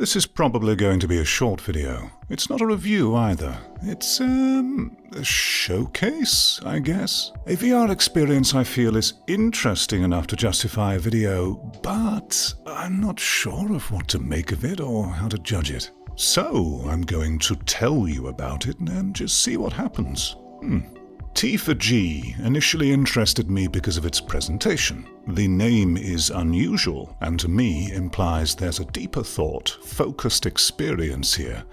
This is probably going to be a short video. It's not a review either. It's, a showcase, I guess. A VR experience I feel is interesting enough to justify a video, but I'm not sure of what to make of it or how to judge it. So I'm going to tell you about it and just see what happens. T for G initially interested me because of its presentation. The name is unusual, and to me implies there's a deeper thought, focused experience here,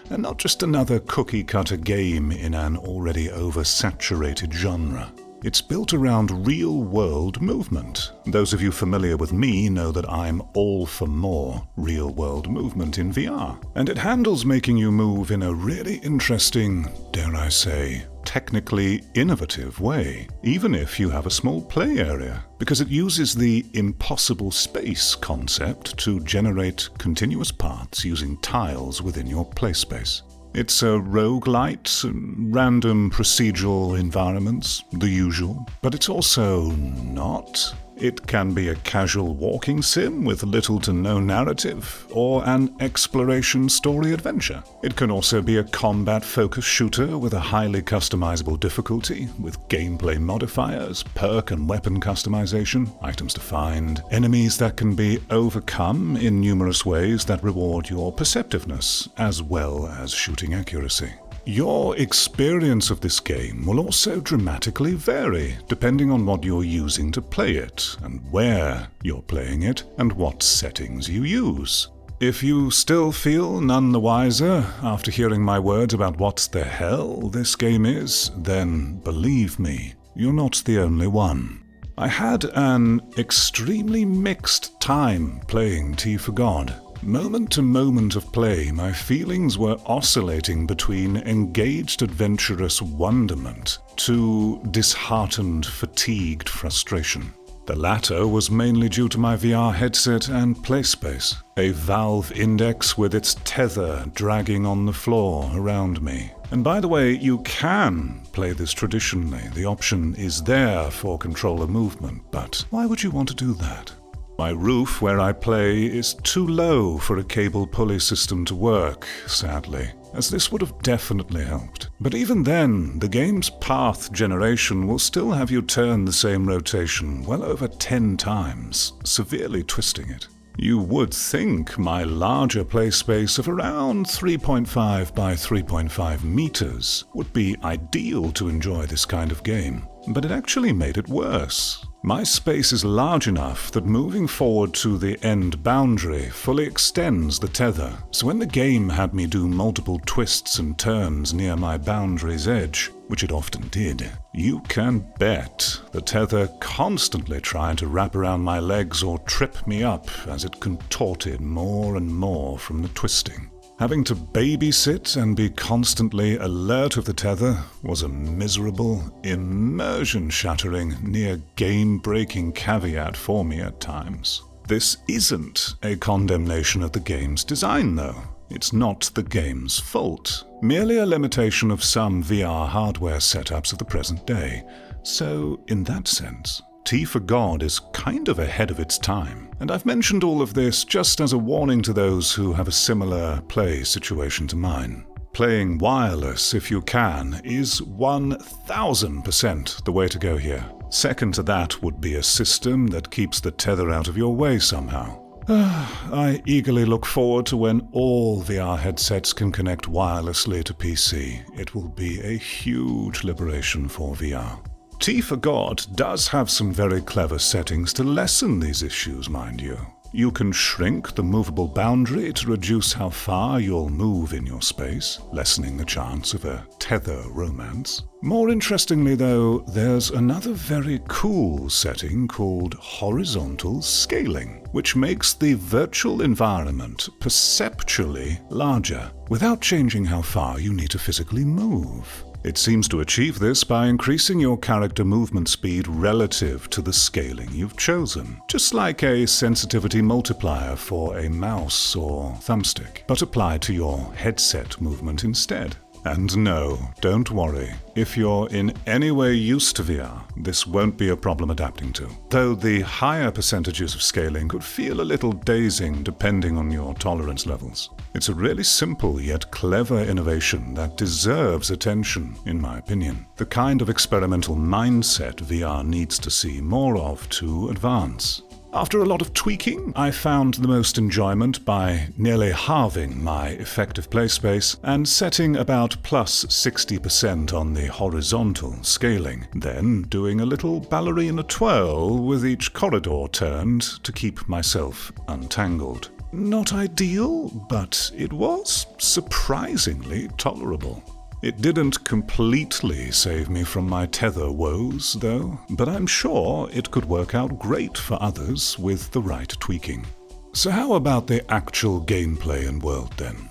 and not just another cookie-cutter game in an already oversaturated genre. It's built around real-world movement. Those of you familiar with me know that I'm all for more real-world movement in VR. And it handles making you move in a really interesting, dare I say, technically innovative way, even if you have a small play area, because it uses the impossible space concept to generate continuous paths using tiles within your play space. It's a roguelite, random procedural environments, the usual, but it's also not. It can be a casual walking sim with little to no narrative, or an exploration story adventure. It can also be a combat-focused shooter with a highly customizable difficulty, with gameplay modifiers, perk and weapon customization, items to find, enemies that can be overcome in numerous ways that reward your perceptiveness, as well as shooting accuracy. Your experience of this game will also dramatically vary, depending on what you're using to play it, and where you're playing it, and what settings you use. If you still feel none the wiser after hearing my words about what the hell this game is, then believe me, you're not the only one. I had an extremely mixed time playing T for God. Moment to moment of play, my feelings were oscillating between engaged adventurous wonderment to disheartened, fatigued frustration. The latter was mainly due to my VR headset and playspace, a Valve Index with its tether dragging on the floor around me. And by the way, you can play this traditionally. The option is there for controller movement, but why would you want to do that? My roof where I play is too low for a cable pulley system to work, sadly, as this would have definitely helped. But even then, the game's path generation will still have you turn the same rotation well over 10 times, severely twisting it. You would think my larger play space of around 3.5 by 3.5 meters would be ideal to enjoy this kind of game, but it actually made it worse. My space is large enough that moving forward to the end boundary fully extends the tether, so when the game had me do multiple twists and turns near my boundary's edge, which it often did, you can bet the tether constantly tried to wrap around my legs or trip me up as it contorted more and more from the twisting. Having to babysit and be constantly alert of the tether was a miserable, immersion-shattering, near-game-breaking caveat for me at times. This isn't a condemnation of the game's design, though. It's not the game's fault, merely a limitation of some VR hardware setups of the present day. So, in that sense, T for God is kind of ahead of its time, and I've mentioned all of this just as a warning to those who have a similar play situation to mine. Playing wireless, if you can, is 1000% the way to go here. Second to that would be a system that keeps the tether out of your way somehow. I eagerly look forward to when all VR headsets can connect wirelessly to PC. It will be a huge liberation for VR. T for God does have some very clever settings to lessen these issues, mind you. You can shrink the movable boundary to reduce how far you'll move in your space, lessening the chance of a tether romance. More interestingly though, there's another very cool setting called horizontal scaling, which makes the virtual environment perceptually larger, without changing how far you need to physically move. It seems to achieve this by increasing your character movement speed relative to the scaling you've chosen, just like a sensitivity multiplier for a mouse or thumbstick, but applied to your headset movement instead. And no, don't worry. If you're in any way used to VR, this won't be a problem adapting to. Though the higher percentages of scaling could feel a little dazing depending on your tolerance levels. It's a really simple yet clever innovation that deserves attention, in my opinion. The kind of experimental mindset VR needs to see more of to advance. After a lot of tweaking, I found the most enjoyment by nearly halving my effective play space and setting about plus 60% on the horizontal scaling, then doing a little ballerina twirl with each corridor turned to keep myself untangled. Not ideal, but it was surprisingly tolerable. It didn't completely save me from my tether woes, though, but I'm sure it could work out great for others with the right tweaking. So how about the actual gameplay and world then?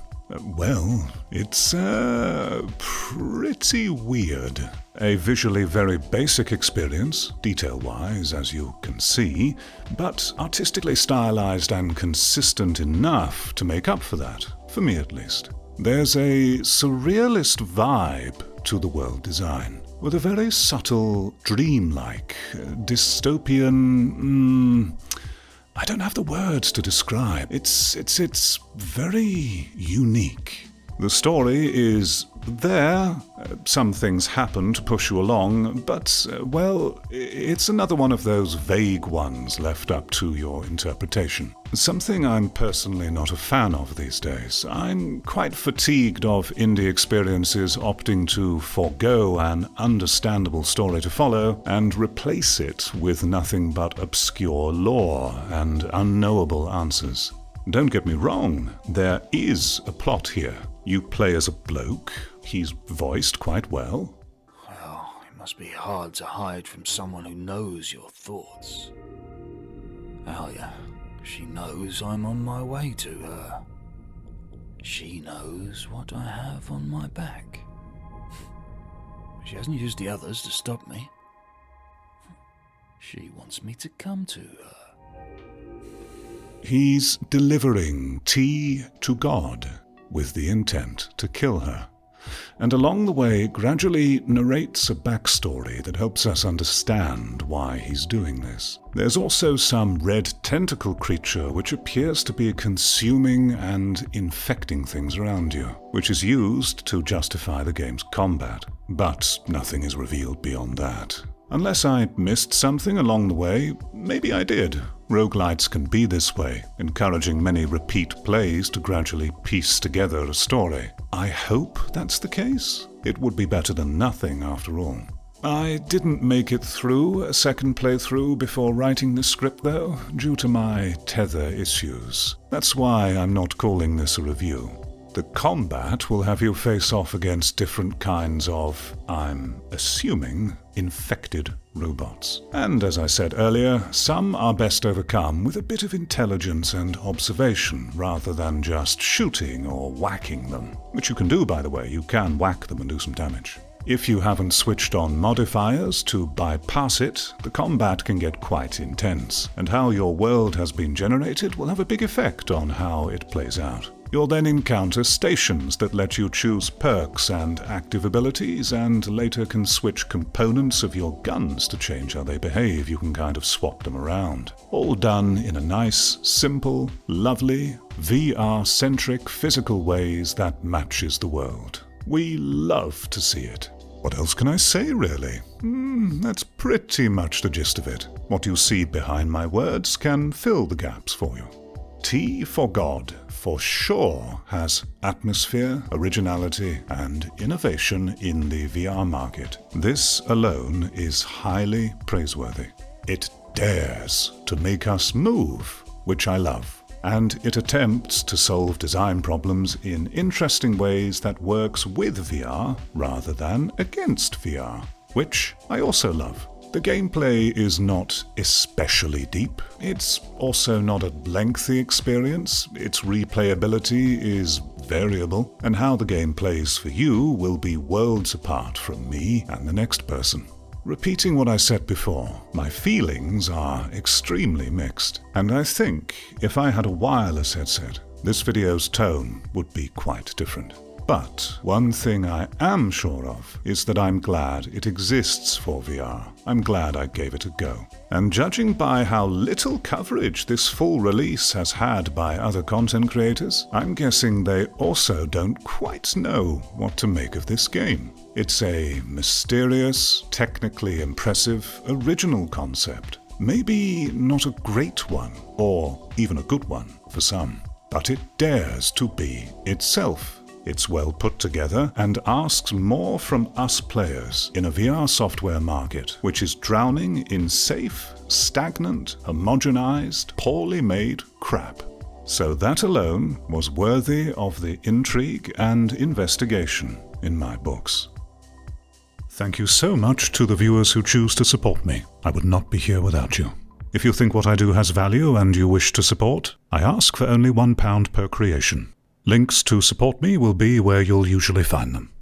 Well, it's pretty weird. A visually very basic experience, detail-wise as you can see, but artistically stylized and consistent enough to make up for that, for me at least. There's a surrealist vibe to the world design, with a very subtle, dreamlike, dystopian... I don't have the words to describe. It's very unique. The story is there. Some things happen to push you along, but, well, it's another one of those vague ones left up to your interpretation. Something I'm personally not a fan of these days. I'm quite fatigued of indie experiences opting to forego an understandable story to follow and replace it with nothing but obscure lore and unknowable answers. Don't get me wrong, there is a plot here. You play as a bloke. He's voiced quite well. Well, it must be hard to hide from someone who knows your thoughts. Alia, she knows I'm on my way to her. She knows what I have on my back. She hasn't used the others to stop me. She wants me to come to her. He's delivering tea to God with the intent to kill her, and along the way gradually narrates a backstory that helps us understand why he's doing this. There's also some red tentacle creature which appears to be consuming and infecting things around you, which is used to justify the game's combat, but nothing is revealed beyond that. Unless I missed something along the way, maybe I did. Roguelites can be this way, encouraging many repeat plays to gradually piece together a story. I hope that's the case. It would be better than nothing, after all. I didn't make it through a second playthrough before writing this script, though, due to my tether issues. That's why I'm not calling this a review. The combat will have you face off against different kinds of, I'm assuming, infected robots. And as I said earlier, some are best overcome with a bit of intelligence and observation rather than just shooting or whacking them. Which you can do, by the way. You can whack them and do some damage. If you haven't switched on modifiers to bypass it, the combat can get quite intense, and how your world has been generated will have a big effect on how it plays out. You'll then encounter stations that let you choose perks and active abilities, and later can switch components of your guns to change how they behave. You can kind of swap them around. All done in a nice, simple, lovely, VR-centric physical ways that matches the world. We love to see it. What else can I say, really? That's pretty much the gist of it. What you see behind my words can fill the gaps for you. Tea for God for sure has atmosphere, originality, and innovation in the VR market. This alone is highly praiseworthy. It dares to make us move, which I love. And it attempts to solve design problems in interesting ways that works with VR rather than against VR, which I also love. The gameplay is not especially deep. It's also not a lengthy experience. Its replayability is variable, and how the game plays for you will be worlds apart from me and the next person. Repeating what I said before, my feelings are extremely mixed, and I think if I had a wireless headset, this video's tone would be quite different. But one thing I am sure of is that I'm glad it exists for VR. I'm glad I gave it a go. And judging by how little coverage this full release has had by other content creators, I'm guessing they also don't quite know what to make of this game. It's a mysterious, technically impressive, original concept. Maybe not a great one, or even a good one for some, but it dares to be itself. It's well put together and asks more from us players in a VR software market which is drowning in safe, stagnant, homogenized, poorly made crap. So that alone was worthy of the intrigue and investigation in my books. Thank you so much to the viewers who choose to support me. I would not be here without you. If you think what I do has value and you wish to support, I ask for only £1 per creation. Links to support me will be where you'll usually find them.